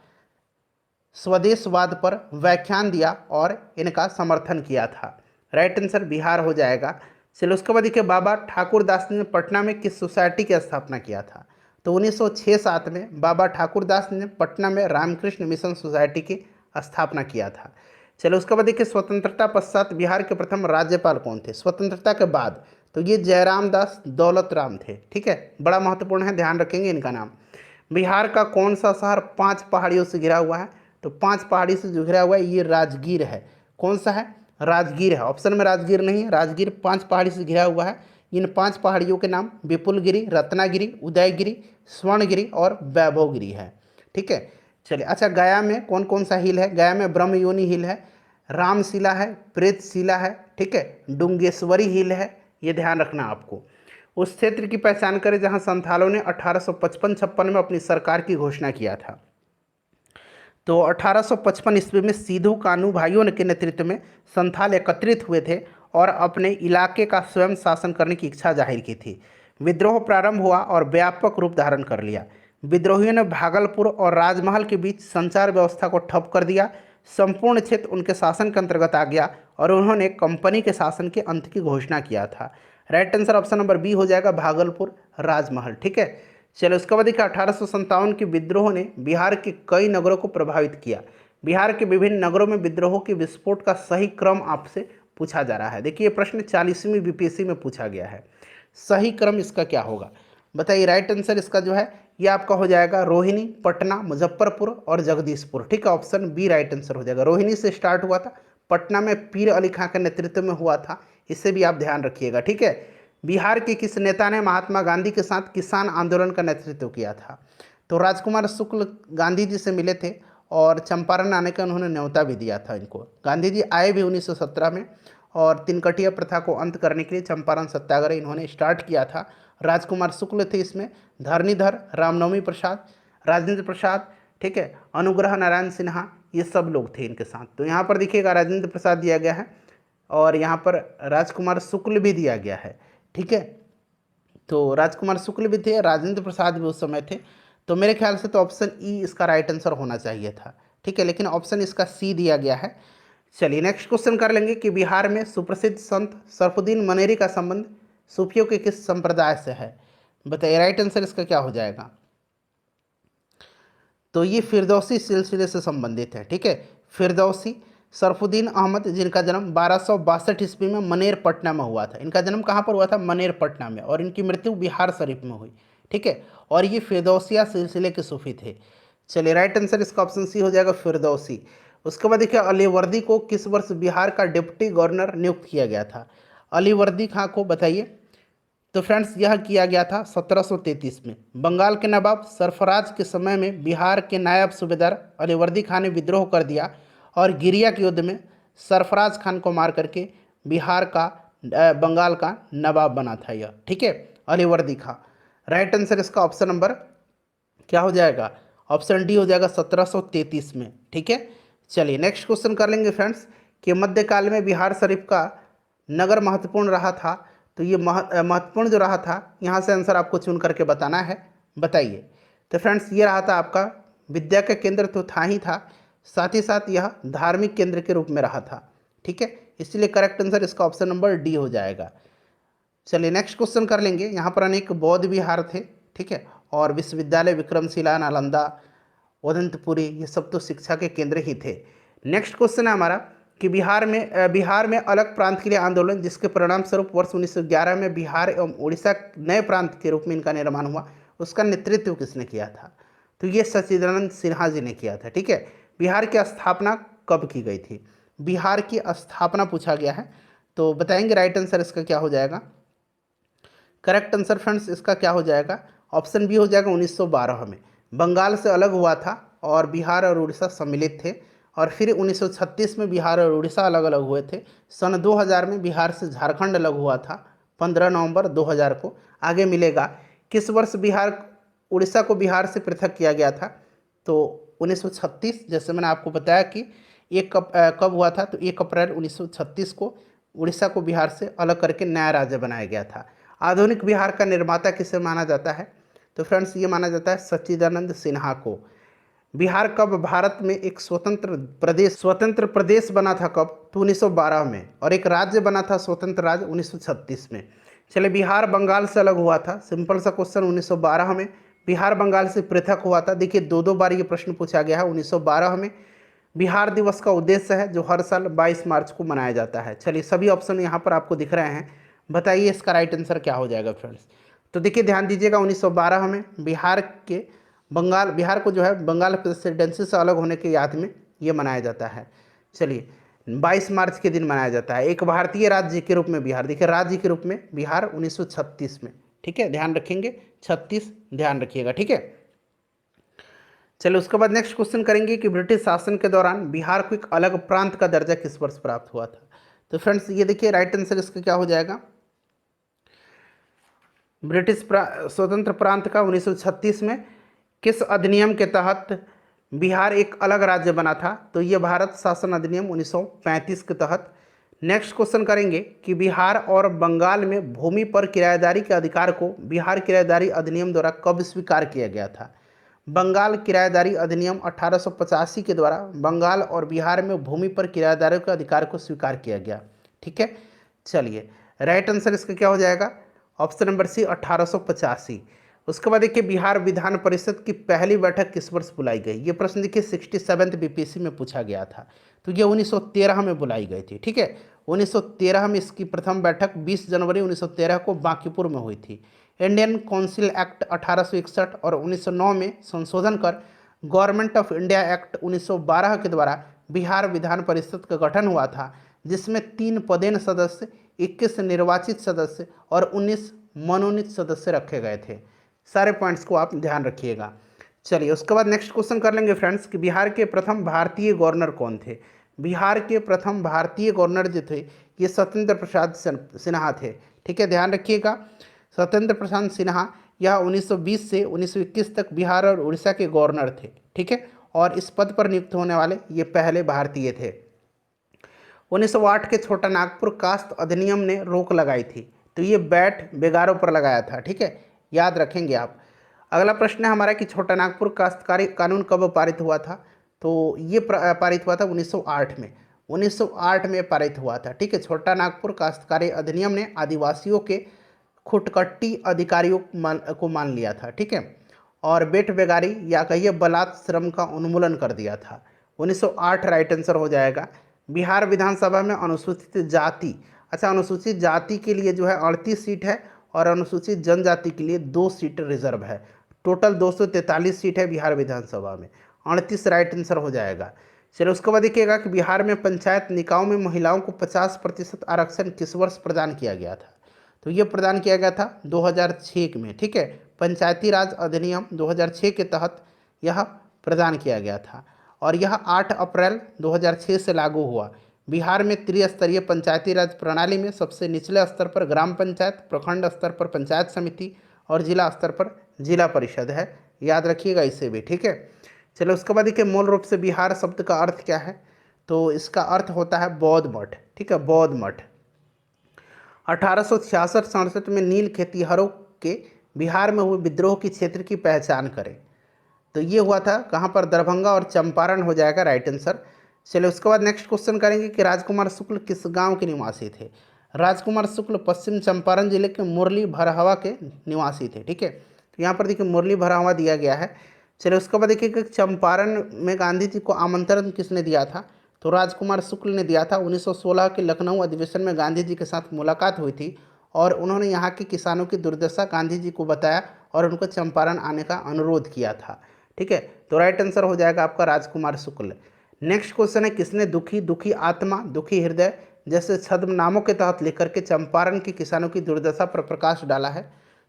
स्वदेशवाद पर व्याख्यान दिया और इनका समर्थन किया था। राइट आंसर बिहार हो जाएगा। चलो उसके बाद देखिए, बाबा ठाकुर दास ने पटना में किस सोसाइटी की स्थापना किया था? तो 1906-07 में बाबा ठाकुर दास ने पटना में रामकृष्ण मिशन सोसाइटी की स्थापना किया था। चलो उसके बाद देखिए, स्वतंत्रता पश्चात बिहार के प्रथम राज्यपाल कौन थे? स्वतंत्रता के बाद तो ये जयराम दास दौलत राम थे। ठीक है, बड़ा महत्वपूर्ण है, ध्यान रखेंगे इनका नाम। बिहार का कौन सा शहर 5 पहाड़ियों से घिरा हुआ है? तो 5 पहाड़ी से जो घिरा हुआ है ये राजगीर है। कौन सा है? राजगीर है। ऑप्शन में राजगीर नहीं है, राजगीर 5 पहाड़ी से घिरा हुआ है। इन 5 पहाड़ियों के नाम विपुलगिरी, रत्नागिरी, उदयगिरी, स्वर्णगिरी और वैभवगिरी है। ठीक है, चलिए। अच्छा, गया में कौन कौन सा हिल है? गया में ब्रह्मयोनी हिल है, रामशिला है, प्रेतशिला है, ठीक है, डुंगेश्वरी हिल है। ये ध्यान रखना आपको। उस क्षेत्र की पहचान करें जहां संथालों ने 1855-56 में अपनी सरकार की घोषणा किया था। तो 1855 ईस्वी में सिद्धू कान्हू भाइयों के नेतृत्व में संथाल एकत्रित हुए थे और अपने इलाके का स्वयं शासन करने की इच्छा जाहिर की थी। विद्रोह प्रारंभ हुआ और व्यापक रूप धारण कर लिया। विद्रोहियों ने भागलपुर और राजमहल के बीच संचार व्यवस्था को ठप कर दिया। संपूर्ण क्षेत्र उनके शासन के अंतर्गत आ गया और उन्होंने कंपनी के शासन के अंत की घोषणा किया था। Right answer option number B हो जाएगा, भागलपुर राजमहल। ठीक है, चलो उसके बाद देखिए, 1857 के विद्रोह ने बिहार के कई नगरों को प्रभावित किया। बिहार के विभिन्न नगरों में विद्रोह के विस्फोट का सही क्रम आपसे पूछा जा रहा है। देखिए, ये प्रश्न 40वीं बीपीएससी में पूछा गया है। सही क्रम इसका क्या होगा बताइए? राइट आंसर इसका जो है ये आपका हो जाएगा रोहिणी, पटना, मुजफ्फरपुर और जगदीशपुर। ठीक है, ऑप्शन बी राइट आंसर हो जाएगा। रोहिणी से स्टार्ट हुआ था, पटना में पीर अली खां के नेतृत्व में हुआ था, इसे भी आप ध्यान रखिएगा। ठीक है, बिहार के किस नेता ने महात्मा गांधी के साथ किसान आंदोलन का नेतृत्व किया था? तो राजकुमार शुक्ल गांधी जी से मिले थे और चंपारण आने का उन्होंने न्योता भी दिया था इनको। गांधी जी आए भी 1917 में और तिनकटिया प्रथा को अंत करने के लिए चंपारण सत्याग्रह इन्होंने स्टार्ट किया था। राजकुमार शुक्ल थे इसमें, धरणीधर, रामनवमी प्रसाद, राजेंद्र प्रसाद, ठीक है, अनुग्रह नारायण सिन्हा, ये सब लोग थे इनके साथ। तो यहाँ पर देखिएगा राजेंद्र प्रसाद दिया गया है और यहाँ पर राजकुमार शुक्ल भी दिया गया है। ठीक है, तो राजकुमार शुक्ल भी थे, राजेंद्र प्रसाद भी उस समय थे। तो मेरे ख्याल से तो ऑप्शन ई इसका राइट आंसर होना चाहिए था। ठीक है, लेकिन ऑप्शन इसका सी दिया गया है। चलिए नेक्स्ट क्वेश्चन कर लेंगे कि बिहार में सुप्रसिद्ध संत सरफुद्दीन मनेरी का संबंध सूफियों के किस संप्रदाय से है? बताइए, राइट आंसर इसका क्या हो जाएगा? तो ये फिरदौसी सिलसिले से संबंधित है। ठीक है, फिरदौसी सरफुद्दीन अहमद, जिनका जन्म 1262 ईस्वी में मनेर पटना में हुआ था। इनका जन्म कहाँ पर हुआ था? मनेर पटना में, और इनकी मृत्यु बिहार शरीफ में हुई। ठीक है, और ये फिरदौसिया सिलसिले के सूफी थे। चलिए राइट आंसर इसका ऑप्शन सी हो जाएगा, फिरदौसी। उसके बाद देखिए, अलीवर्दी को किस वर्ष बिहार का डिप्टी गवर्नर नियुक्त किया गया था? अलीवर्दी खां को बताइए। तो फ्रेंड्स, यह किया गया था 1733 में। बंगाल के नवाब सरफराज के समय में बिहार के नायब सूबेदार अलीवर्दी खान ने विद्रोह कर दिया और गिरिया के युद्ध में सरफराज खान को मार करके बिहार का बंगाल का नवाब बना था यह। ठीक है, अलीवर्दी खां। राइट आंसर इसका ऑप्शन नंबर क्या हो जाएगा? ऑप्शन डी हो जाएगा, 1733 में। ठीक है, चलिए नेक्स्ट क्वेश्चन कर लेंगे फ्रेंड्स कि मध्यकाल में बिहार शरीफ का नगर महत्वपूर्ण रहा था। तो ये महत्वपूर्ण जो रहा था, यहाँ से आंसर आपको चुन करके बताना है। बताइए। तो फ्रेंड्स, ये रहा था आपका विद्या का केंद्र तो था ही था, साथ ही साथ यह धार्मिक केंद्र के रूप में रहा था। ठीक है, इसलिए करेक्ट आंसर इसका ऑप्शन नंबर डी हो जाएगा। चलिए नेक्स्ट क्वेश्चन कर लेंगे। यहाँ पर अनेक बौद्ध विहार थे। ठीक है, और विश्वविद्यालय विक्रमशिला, नालंदा, उदंतपुरी, ये सब तो शिक्षा के केंद्र ही थे। नेक्स्ट क्वेश्चन है हमारा कि बिहार में अलग प्रांत के लिए आंदोलन, जिसके परिणाम स्वरूप वर्ष 1911 में बिहार एवं उड़ीसा नए प्रांत के रूप में इनका निर्माण हुआ, उसका नेतृत्व किसने किया था? तो ये सच्चिदानंद सिन्हा जी ने किया था। ठीक है, बिहार की स्थापना कब की गई थी? बिहार की स्थापना पूछा गया है, तो बताएंगे राइट आंसर इसका क्या हो जाएगा? करेक्ट आंसर फ्रेंड्स इसका क्या हो जाएगा? ऑप्शन बी हो जाएगा, 1912 में। बंगाल से अलग हुआ था और बिहार और उड़ीसा सम्मिलित थे, और फिर 1936 में बिहार और उड़ीसा अलग अलग हुए थे। सन 2000 में बिहार से झारखंड अलग हुआ था, 15 नवंबर 2000 को। आगे मिलेगा किस वर्ष बिहार उड़ीसा को बिहार से पृथक किया गया था? तो 1936, जैसे मैंने आपको बताया कि एक कब हुआ था, तो 1 अप्रैल 1936 को उड़ीसा को बिहार से अलग करके नया राज्य बनाया गया था। आधुनिक बिहार का निर्माता किसे माना जाता है, तो फ्रेंड्स ये माना जाता है सच्चिदानंद सिन्हा को। बिहार कब भारत में एक स्वतंत्र प्रदेश बना था कब, तो 1912 में, और एक राज्य बना था स्वतंत्र राज्य 1936 में। चले, बिहार बंगाल से अलग हुआ था, सिंपल सा क्वेश्चन, 1912 में बिहार बंगाल से पृथक हुआ था। देखिए 2 बार ये प्रश्न पूछा गया है। 1912 में बिहार दिवस का उद्देश्य है जो हर साल 22 मार्च को मनाया जाता है। चलिए सभी ऑप्शन यहाँ पर आपको दिख रहे हैं, बताइए इसका राइट आंसर क्या हो जाएगा फ्रेंड्स। तो देखिए ध्यान दीजिएगा, 1912 में बिहार को जो है बंगाल प्रेसिडेंसी से अलग होने की याद में ये मनाया जाता है। चलिए 22 मार्च के दिन मनाया जाता है। एक भारतीय राज्य के रूप में बिहार, देखिए राज्य के रूप में बिहार 1936 में, ठीक है, ध्यान रखेंगे 36 ध्यान रखिएगा, ठीक है। चलिए उसके बाद नेक्स्ट क्वेश्चन करेंगे कि ब्रिटिश शासन के दौरान बिहार को एक अलग प्रांत का दर्जा किस वर्ष प्राप्त हुआ था। तो फ्रेंड्स ये देखिए राइट आंसर इसका क्या हो जाएगा, स्वतंत्र प्रांत का 1936 में किस अधिनियम के तहत बिहार एक अलग राज्य बना था, तो ये भारत शासन अधिनियम 1935 के तहत। नेक्स्ट क्वेश्चन करेंगे कि बिहार और बंगाल में भूमि पर किराएदारी के अधिकार को बिहार किराएदारी अधिनियम द्वारा कब स्वीकार किया गया था। बंगाल किराएदारी अधिनियम 1885 के द्वारा बंगाल और बिहार में भूमि पर किराएदारों के अधिकार को स्वीकार किया गया, ठीक है। चलिए राइट आंसर इसका क्या हो जाएगा, ऑप्शन नंबर सी 1885। उसके बाद देखिए बिहार विधान परिषद की पहली बैठक किस वर्ष बुलाई गई। ये प्रश्न देखिए 67th बीपीएससी में पूछा गया था, तो ये 1913 में बुलाई गई थी, ठीक है। 1913 में इसकी प्रथम बैठक 20 जनवरी 1913 को बांकीपुर में हुई थी। इंडियन काउंसिल एक्ट 1861 और 1909 में संशोधन कर गवर्नमेंट ऑफ इंडिया एक्ट 1912 के द्वारा बिहार विधान परिषद का गठन हुआ था, जिसमें 3 पदेन सदस्य, 21 निर्वाचित सदस्य और 19 मनोनीत सदस्य रखे गए थे। सारे पॉइंट्स को आप ध्यान रखिएगा। चलिए उसके बाद नेक्स्ट क्वेश्चन कर लेंगे फ्रेंड्स कि बिहार के प्रथम भारतीय गवर्नर कौन थे। बिहार के प्रथम भारतीय गवर्नर जो थे ये सत्येंद्र प्रसाद सिन्हा थे, ठीक है, ध्यान रखिएगा। सत्येंद्र प्रसाद सिन्हा यह 1920 से 1921 तक बिहार और उड़ीसा के गवर्नर थे, ठीक है, और इस पद पर नियुक्त होने वाले ये पहले भारतीय थे। 1908 के छोटा नागपुर कास्ट अधिनियम ने रोक लगाई थी, तो ये बैट बेगारों पर लगाया था, ठीक है, याद रखेंगे आप। अगला प्रश्न है हमारा कि छोटा नागपुर काश्तकारी कानून कब पारित हुआ था, तो ये पारित हुआ था 1908 में। 1908 में पारित हुआ था, ठीक है। छोटा नागपुर काश्तकारी अधिनियम ने आदिवासियों के खुटकट्टी अधिकारियों को मान लिया था, ठीक है, और बेट बेगारी या कहिए बलात् श्रम का उन्मूलन कर दिया था। 1908 राइट आंसर हो जाएगा। बिहार विधानसभा में अनुसूचित जाति, अच्छा अनुसूचित जाति के लिए जो है 38 सीट है और अनुसूचित जनजाति के लिए 2 सीट रिजर्व है। टोटल 243 सीट है बिहार विधानसभा में, 38 राइट आंसर हो जाएगा। चलिए उसके बाद देखिएगा कि बिहार में पंचायत निकायों में महिलाओं को 50% आरक्षण किस वर्ष प्रदान किया गया था, तो ये प्रदान किया गया था 2006 में, ठीक है। पंचायती राज अधिनियम 2006 के तहत यह प्रदान किया गया था और यह 8 अप्रैल 2006 से लागू हुआ। बिहार में त्रिस्तरीय पंचायती राज प्रणाली में सबसे निचले स्तर पर ग्राम पंचायत, प्रखंड स्तर पर पंचायत समिति और जिला स्तर पर जिला परिषद है, याद रखिएगा इसे भी, ठीक है। चलो उसके बाद देखिए मूल रूप से बिहार शब्द का अर्थ क्या है, तो इसका अर्थ होता है बौद्ध मठ, ठीक है, बौद्ध मठ। 1866-67 में नील खेतिहरों के बिहार में हुए विद्रोह की क्षेत्र की पहचान करें, तो ये हुआ था कहाँ पर, दरभंगा और चंपारण हो जाएगा राइट आंसर। चलिए उसके बाद नेक्स्ट क्वेश्चन करेंगे कि राजकुमार शुक्ल किस गांव के निवासी थे। राजकुमार शुक्ल पश्चिम चंपारण जिले के मुरली भरहवा के निवासी थे, ठीक है, तो यहाँ पर देखिए मुरली भरहवा दिया गया है। चलिए उसके बाद देखिए कि चंपारण में गांधी जी को आमंत्रण किसने दिया था, तो राजकुमार शुक्ल ने दिया था। 1916 के लखनऊ अधिवेशन में गांधी जी के साथ मुलाकात हुई थी और उन्होंने यहाँ के किसानों की दुर्दशा गांधी जी को बताया और उनको चंपारण आने का अनुरोध किया था, ठीक है, तो राइट आंसर हो जाएगा आपका राजकुमार शुक्ल। नेक्स्ट क्वेश्चन है किसने दुखी आत्मा, दुखी हृदय जैसे छद्मनामों के तहत लेकर के चंपारण के किसानों की दुर्दशा पर प्रकाश डाला है,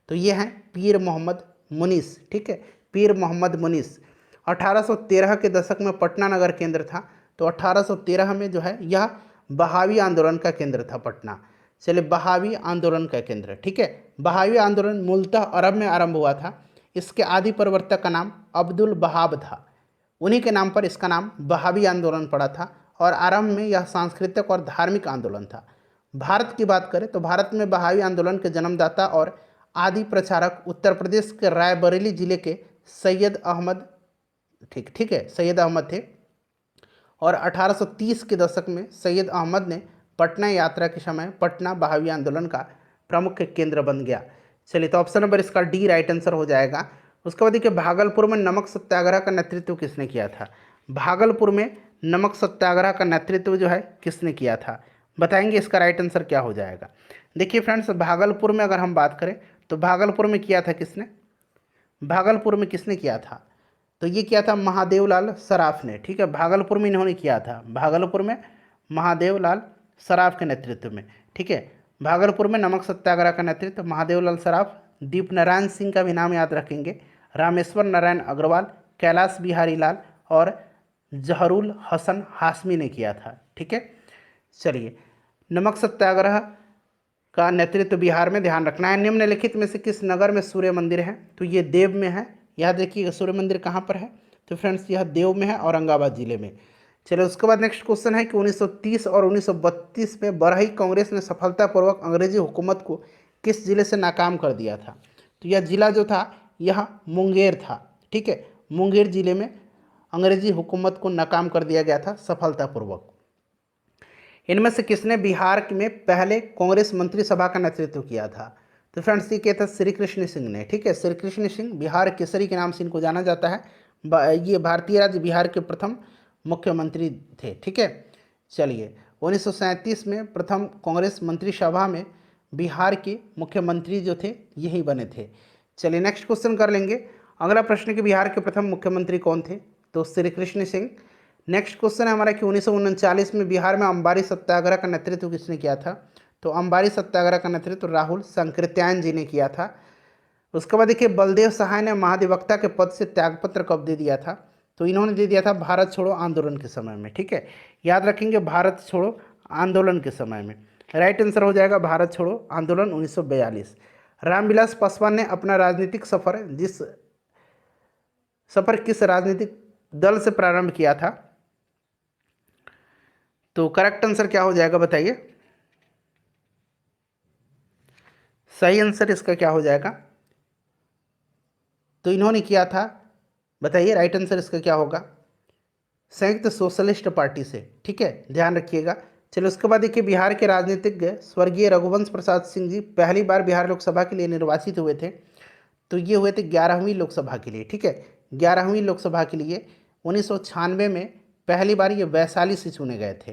तो ये हैं पीर मोहम्मद मुनीस, ठीक है, पीर मोहम्मद मुनीस। 1813 के दशक में पटना नगर केंद्र था, तो 1813 में जो है यह बहावी आंदोलन का केंद्र था पटना। चलिए बहावी आंदोलन का केंद्र, ठीक है। बहावी आंदोलन मूलतः अरब में आरंभ हुआ था। इसके आदि प्रवर्तक का नाम अब्दुल बहाब था, उन्हीं के नाम पर इसका नाम बहावी आंदोलन पड़ा था और आरंभ में यह सांस्कृतिक और धार्मिक आंदोलन था। भारत की बात करें तो भारत में बहावी आंदोलन के जन्मदाता और आदि प्रचारक उत्तर प्रदेश के रायबरेली जिले के सैयद अहमद ठीक है सैयद अहमद थे और 1830 के दशक में सैयद अहमद ने पटना यात्रा के समय पटना बहावी आंदोलन का प्रमुख केंद्र बन गया। चलिए, तो ऑप्शन नंबर इसका डी राइट आंसर हो जाएगा। उसके बाद देखिए, भागलपुर में नमक सत्याग्रह का नेतृत्व किसने किया था? भागलपुर में नमक सत्याग्रह का नेतृत्व जो है किसने किया था, बताएंगे इसका राइट आंसर क्या हो जाएगा। देखिए फ्रेंड्स, भागलपुर में अगर हम बात करें तो भागलपुर में किया था किसने? भागलपुर में किसने किया था? तो ये किया था महादेवलाल सराफ ने। ठीक है, भागलपुर में इन्होंने किया था, भागलपुर में महादेवलाल सराफ के नेतृत्व में। ठीक है, भागलपुर में नमक सत्याग्रह का नेतृत्व महादेवलाल सराफ। दीप नारायण सिंह का भी नाम याद रखेंगे, रामेश्वर नारायण अग्रवाल, कैलाश बिहारी लाल और जहरुल हसन हाशमी ने किया था। ठीक है, चलिए, नमक सत्याग्रह का नेतृत्व बिहार में, ध्यान रखना है। निम्नलिखित में से किस नगर में सूर्य मंदिर है? तो ये देव में है। याद रखिएगा सूर्य मंदिर कहाँ पर है? तो फ्रेंड्स यह देव में है, औरंगाबाद जिले में। चलिए, उसके बाद नेक्स्ट क्वेश्चन है कि 1930 और 1932 में बरही कांग्रेस ने सफलतापूर्वक अंग्रेजी हुकूमत को किस जिले से नाकाम कर दिया था? तो यह जिला जो था यह मुंगेर था। ठीक है, मुंगेर जिले में अंग्रेजी हुकूमत को नाकाम कर दिया गया था सफलतापूर्वक। इनमें से किसने बिहार में पहले कांग्रेस मंत्रिसभा का नेतृत्व किया था? तो फ्रेंड्स ये क्या था? श्री कृष्ण सिंह ने। ठीक है, श्री कृष्ण सिंह बिहार केसरी के नाम से इनको जाना जाता है। ये भारतीय राज्य बिहार के प्रथम मुख्यमंत्री थे। ठीक है, चलिए, 1937 में प्रथम कांग्रेस मंत्रिसभा में बिहार के मुख्यमंत्री जो थे यही बने थे। चलिए, नेक्स्ट क्वेश्चन कर लेंगे। अगला प्रश्न कि बिहार के प्रथम मुख्यमंत्री कौन थे? तो श्री कृष्ण सिंह। नेक्स्ट क्वेश्चन है हमारा कि 1939 में बिहार में अंबारी सत्याग्रह का नेतृत्व किसने किया था? तो अंबारी सत्याग्रह का नेतृत्व राहुल संकृत्यायन जी ने किया था। उसके बाद देखिए, बलदेव सहाय ने महाधिवक्ता के पद से त्यागपत्र कब दे दिया था? तो इन्होंने दे दिया था भारत छोड़ो आंदोलन के समय में। ठीक है, याद रखेंगे, भारत छोड़ो आंदोलन के समय में। राइट आंसर हो जाएगा भारत छोड़ो आंदोलन 1942। रामविलास पासवान ने अपना राजनीतिक सफर किस राजनीतिक दल से प्रारंभ किया था? तो करेक्ट आंसर क्या हो जाएगा बताइए? सही आंसर इसका क्या हो जाएगा? तो इन्होंने किया था, बताइए राइट आंसर इसका क्या होगा? संयुक्त सोशलिस्ट पार्टी से। ठीक है, ध्यान रखिएगा। चलो, उसके बाद देखिए, बिहार के राजनीतिज्ञ स्वर्गीय रघुवंश प्रसाद सिंह जी पहली बार बिहार लोकसभा के लिए निर्वाचित हुए थे। तो ये हुए थे 11वीं लोकसभा के लिए। ठीक है, 11वीं लोकसभा के लिए 1996 में पहली बार ये वैशाली से चुने गए थे।